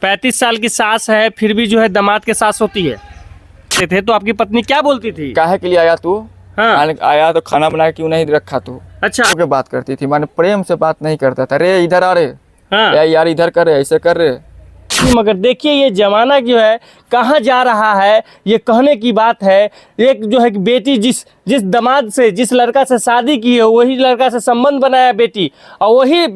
35 साल की सास है, फिर भी जो है दामाद के सास होती है थे तो आपकी पत्नी क्या बोलती थी? काहे के लिए आया तू? हाँ। आया तो खाना बना के क्यों नहीं रखा तू? अच्छा। के बात करती थी, माने प्रेम से बात नहीं करता था। रे इधर आ रे, हाँ। यार इधर कर रहे, ऐसे कर रहे। मगर देखिए ये जमाना जो है कहाँ जा रहा है, ये कहने की बात है। एक जो है कि बेटी जिस दामाद से, जिस लड़का से शादी की है, वही लड़का से संबंध बनाया बेटी, और वही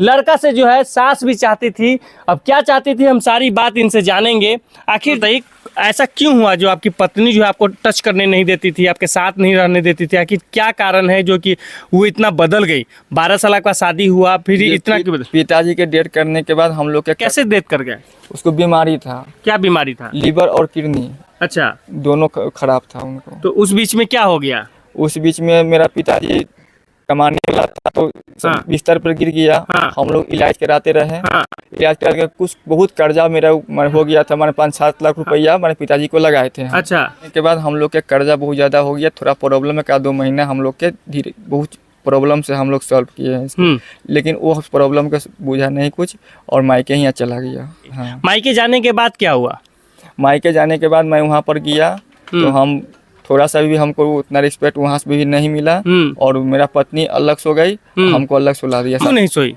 लड़का से जो है सास भी चाहती थी। अब क्या चाहती थी, हम सारी बात इनसे जानेंगे। आखिर ऐसा क्यों हुआ जो आपकी पत्नी जो है आपको टच करने नहीं देती थी, आपके साथ नहीं रहने देती थी? आखिर क्या कारण है जो कि वो इतना बदल गई? 12 साल का शादी हुआ, फिर इतना क्यों बदल? पिताजी के डेथ करने के बाद हम लोग के कैसे डेथ कर गए? उसको बीमारी था। क्या बीमारी था? लीवर और किडनी। अच्छा। दोनों खराब था उनको। तो उस बीच में क्या हो गया? उस बीच में मेरा पिताजी कमाने वाला था तो हाँ। बिस्तर पर गिर गया। हाँ। हम लोग इलाज कराते रहे। हाँ। इलाज करके कुछ बहुत कर्जा मेरा हो गया था। मैंने 5-7 लाख रुपया मैंने पिताजी को लगाए थे। अच्छा। के बाद हम लोग के कर्जा बहुत ज़्यादा हो गया, थोड़ा प्रॉब्लम है। का 2 महीना हम लोग के धीरे बहुत प्रॉब्लम से हम लोग सॉल्व किए हैं इसको। लेकिन वो प्रॉब्लम का बुझा नहीं कुछ, और मायके ही चला गया। हाँ। मायके जाने के बाद क्या हुआ? मायके जाने के बाद मैं वहाँ पर गया तो हम थोड़ा सा भी हमको उतना रिस्पेक्ट वहाँ से भी नहीं मिला, और मेरा पत्नी अलग सो गई, हमको अलग सुला दिया। क्यों नहीं सोई?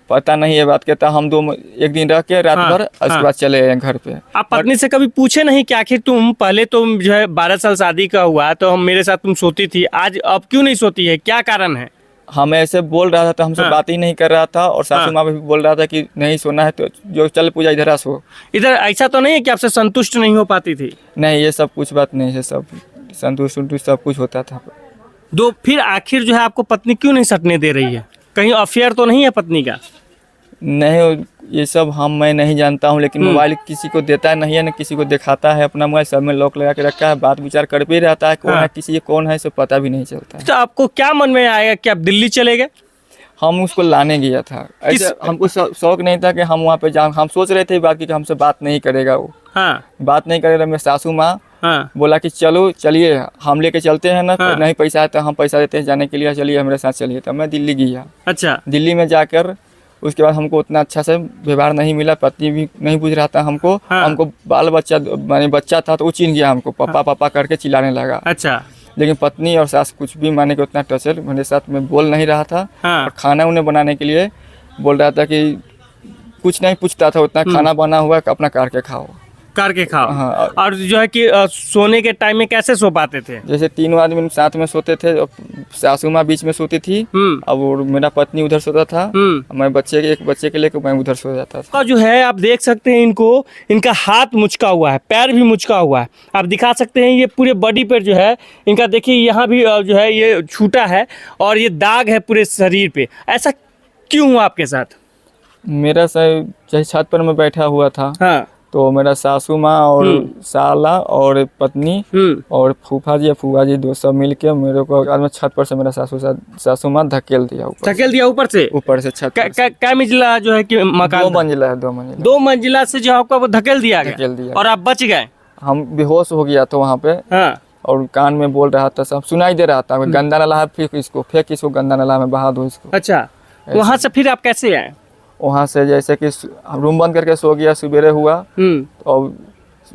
पता नहीं ये बात कहता। हम 1 दिन रह के रात भर उसके बाद चले गए घर पे। आप पत्नी से कभी पूछे नहीं कि आखिर तुम पहले तुम जो है 12 साल शादी का हुआ तो हम मेरे साथ तुम सोती थी, आज अब क्यों नहीं सोती है? क्या कारण है? हम ऐसे बोल रहा था तो हमसे बात ही नहीं कर रहा था, और सासू माँ भी बोल रहा था कि नहीं सोना है तो जो चल पूजा इधर आ सो। इधर ऐसा तो नहीं है कि आपसे संतुष्ट नहीं हो पाती थी? नहीं, ये सब कुछ बात नहीं है, सब संतुष्ट सब कुछ होता था। फिर आखिर जो है आपको पत्नी क्यों नहीं सटने दे रही है? कहीं अफेयर तो नहीं है पत्नी का? नहीं, ये सब मैं नहीं जानता हूँ, लेकिन मोबाइल किसी को देता नहीं है, न किसी को दिखाता है। अपना मोबाइल सब में लॉक लगा के रखा है, बात विचार कर भी रहता है। कौन है किसी कौन है सब पता भी नहीं चलता है। तो आपको क्या मन में आएगा कि आप दिल्ली चले गए? हम उसको लाने गया था। ऐसे हमको शौक नहीं था कि हम वहाँ पे जाऊँ। हम सोच रहे थे बाकी कि हमसे बात नहीं करेगा वो। हाँ। बात नहीं करेगा। मेरे सासू माँ हाँ। बोला कि चलिए हम लेके चलते हैं ना। हाँ। नहीं पैसा है तो हम पैसा देते हैं जाने के लिए, चलिए हमारे साथ चलिए। तो मैं दिल्ली गया। अच्छा। दिल्ली में जाकर उसके बाद हमको उतना अच्छा से व्यवहार नहीं मिला। पत्नी भी नहीं बुझ रहा था हमको। हाँ। हमको बाल बच्चा माने बच्चा था तो वो चिन्ह गया हमको, पापा पापा करके चिल्लाने लगा। अच्छा। लेकिन पत्नी और सास कुछ भी माने कि उतना टचल मेरे साथ में बोल नहीं रहा था। हाँ। और खाना उन्हें बनाने के लिए बोल रहा था कि कुछ नहीं पूछता था, उतना खाना बना हुआ अपना करके खाओ। हाँ। और जो है कि सोने के टाइम में कैसे सो पाते थे? जैसे 3 आदमी साथ में सोते थे, सासू माँ बीच में सोती थी, अब मेरा पत्नी उधर सोता था, मैं एक बच्चे के लेकर मैं उधर सो जाता था। जो है आप देख सकते हैं इनको, इनका हाथ मुचका हुआ है, पैर भी मुचका हुआ है। आप दिखा सकते हैं ये पूरे बॉडी पर जो है इनका, देखिए यहाँ भी जो है ये छूटा है और ये दाग है पूरे शरीर पे। ऐसा क्यों हुआ आपके साथ? मेरा जैसे छत पर मैं बैठा हुआ था। हाँ। तो मेरा सासू माँ और साला और पत्नी और फूफा जी या फूफा जी 2 सब मिल के मेरे को छत पर से मेरा सासू माँ धकेल दिया ऊपर से छत। क्या मंजिला जो है कि मकान? 2 मंजिला है। 2 मंजिला से जो आपको धकेल दिया और आप बच गए? हम बेहोश हो गया था वहाँ पे। हाँ। और कान में बोल रहा था, सब सुनाई दे रहा था। गंदा नाला है, फेंक इसको गंदा नाला में बहा दो इसको। अच्छा। वहाँ से फिर आप कैसे आए? वहाँ से जैसे कि रूम बंद करके सो गया, सवेरे हुआ और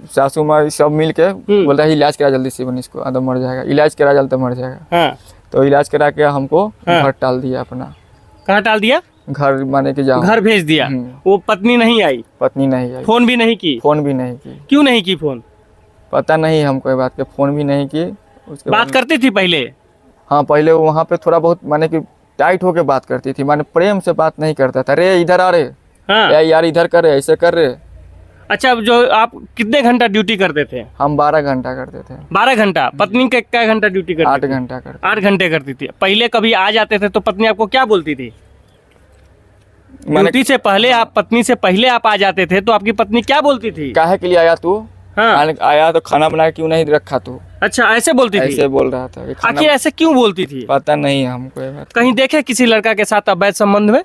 सासू माँ सब मिल के बोल रहा है इलाज करा जल्दी से, इसको आदम मर जाएगा, इलाज करा जल्दी मर जाएगा। हाँ। तो इलाज करा के हमको घर टाल दिया अपना। कहाँ टाल दिया? घर माने के जाओ, घर भेज दिया। वो पत्नी नहीं आई? पत्नी नहीं आई। फोन भी नहीं की? फोन भी नहीं की। क्यों नहीं की फोन? पता नहीं हमको ये बात के, फोन भी नहीं की। उसके बात करती थी पहले? हाँ, पहले वहाँ पे थोड़ा बहुत माने कि टाइट होके बात करती थी, माने प्रेम से बात नहीं करता था। रे इधर आ रे। हाँ। यार इधर कर रहे, ऐसे कर रहे। अच्छा, जो आप कितने घंटा ड्यूटी करते थे? हम 12 घंटा करते थे। 12 घंटा? पत्नी का क्या घंटा ड्यूटी करती? 8 घंटा करती। 8 घंटे करती थी। पहले कभी आ जाते थे तो पत्नी आपको क्या बोलती थी? ड्यूटी से पहले आप पत्नी से पहले आप आ जाते थे तो आपकी पत्नी क्या बोलती थी? काहे के लिए आया तू? हाँ। आया तो खाना बना के क्यों नहीं रखा तू? अच्छा, ऐसे बोलती थी? ऐसे बोल रहा था। आखिर ऐसे क्यों बोलती थी? पता नहीं हमको ये बात। कहीं देखे किसी लड़का के साथ अवैध संबंध में?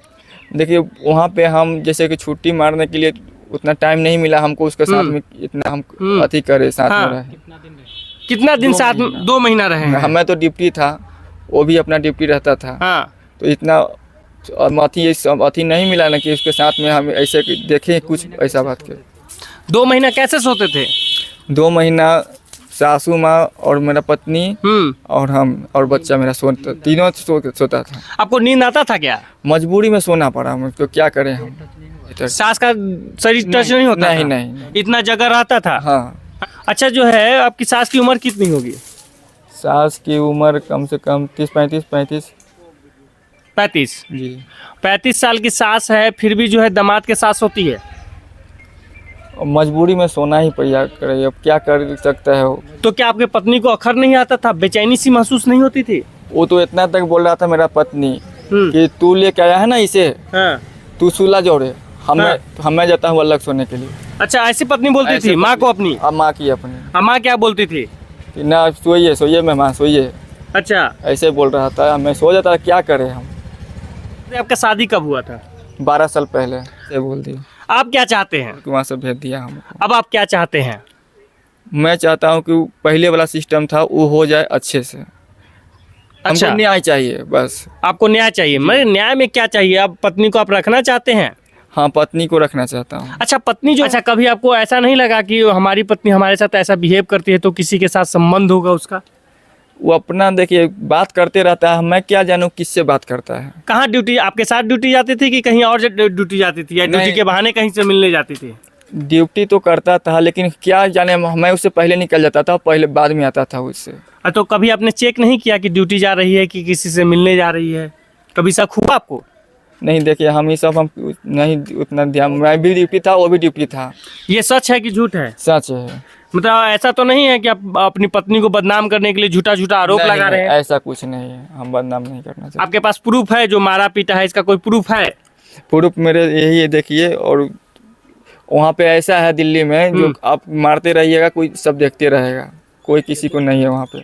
देखिए वहाँ पे हम जैसे कि छुट्टी मारने के लिए उतना टाइम नहीं मिला हमको उसके साथ में, इतना हम अति करे साथ में रहे। कितना दिन साथ? 2 महीना रहे। हमें तो ड्यूटी था, वो भी अपना ड्यूटी रहता था। हाँ। तो इतना अथी ये सब अथी नहीं मिला ना कि उसके साथ में हम ऐसे देखें कुछ ऐसा बात के। 2 महीना कैसे सोते थे? 2 महीना सासू माँ और मेरा पत्नी और हम और बच्चा मेरा तीनों सोता था। आपको नींद आता था क्या? मजबूरी में सोना पड़ा मुझको, क्या करें हम। सास का शरीर टच नहीं होता नहीं था? नहीं इतना जगह रहता था? हाँ। अच्छा, जो है आपकी सास की उम्र कितनी होगी? सास की उम्र कम से कम 35 जी। 35 साल की सास है, फिर भी जो है दामाद के सास होती है। और मजबूरी में सोना ही पड़ा करे, अब क्या कर सकता है वो। तो क्या आपके पत्नी को अखर नहीं आता था? बेचैनी सी महसूस नहीं होती थी? वो तो इतना तक बोल रहा था मेरा पत्नी हम्म। कि तू लेके आया है ना इसे, हाँ। तू सुला जोड़े, हाँ। मैं जाता हूँ अलग सोने के लिए। अच्छा, ऐसी पत्नी बोलती ऐसे थी माँ को पत्नी- अपनी? अब माँ की अपनी माँ क्या बोलती थी? कि ना सोइए सोइए मेहमान सोइए, अच्छा, ऐसे बोल रहा था। मैं सो जाता, क्या करें हम। आपका शादी कब हुआ था? 12 साल पहले से बोल दिया, आप क्या चाहते हैं? वहाँ से भेज दिया हमको। अब आप क्या चाहते हैं? मैं चाहता हूँ कि पहले वाला सिस्टम था वो हो जाए अच्छे से। अच्छा, हमको न्याय चाहिए बस। आपको न्याय चाहिए? मैं न्याय में क्या चाहिए? आप पत्नी को आप रखना चाहते हैं? हाँ, पत्नी को रखना चाहता हूँ। अच्छा, पत्नी जो, अच्छा, कभी आपको ऐसा नहीं लगा कि हमारी पत्नी हमारे साथ ऐसा बिहेव करती है तो किसी के साथ संबंध होगा उसका? वो अपना देखिए बात करते रहता है, मैं क्या जानूँ किससे बात करता है। कहाँ ड्यूटी, आपके साथ ड्यूटी जाती थी कि कहीं और ड्यूटी जाती थी, या ड्यूटी नहीं। के बहाने कहीं से मिलने जाती थी? ड्यूटी तो करता था, लेकिन क्या जाने, मैं उससे पहले निकल जाता था, पहले बाद में आता था उससे। तो कभी आपने चेक नहीं किया कि ड्यूटी जा रही है कि किसी से मिलने जा रही है? कभी शक हुआ आपको? नहीं, देखिए हम ये सब हम नहीं उतना ध्यान, मैं भी ड्यूटी था वो भी ड्यूटी था। ये सच है कि झूठ है? सच है। मतलब ऐसा तो नहीं है कि आप अपनी पत्नी को बदनाम करने के लिए झूठा झूठा आरोप नहीं, लगा रहे हैं? ऐसा कुछ नहीं है, हम बदनाम नहीं करना चाहते। आपके पास प्रूफ है जो मारा पीटा है, इसका कोई प्रूफ है? प्रूफ मेरे यही है, देखिए। और वहाँ पे ऐसा है दिल्ली में जो आप मारते रहिएगा, कोई सब देखते रहेगा, कोई किसी को नहीं है वहाँ पे।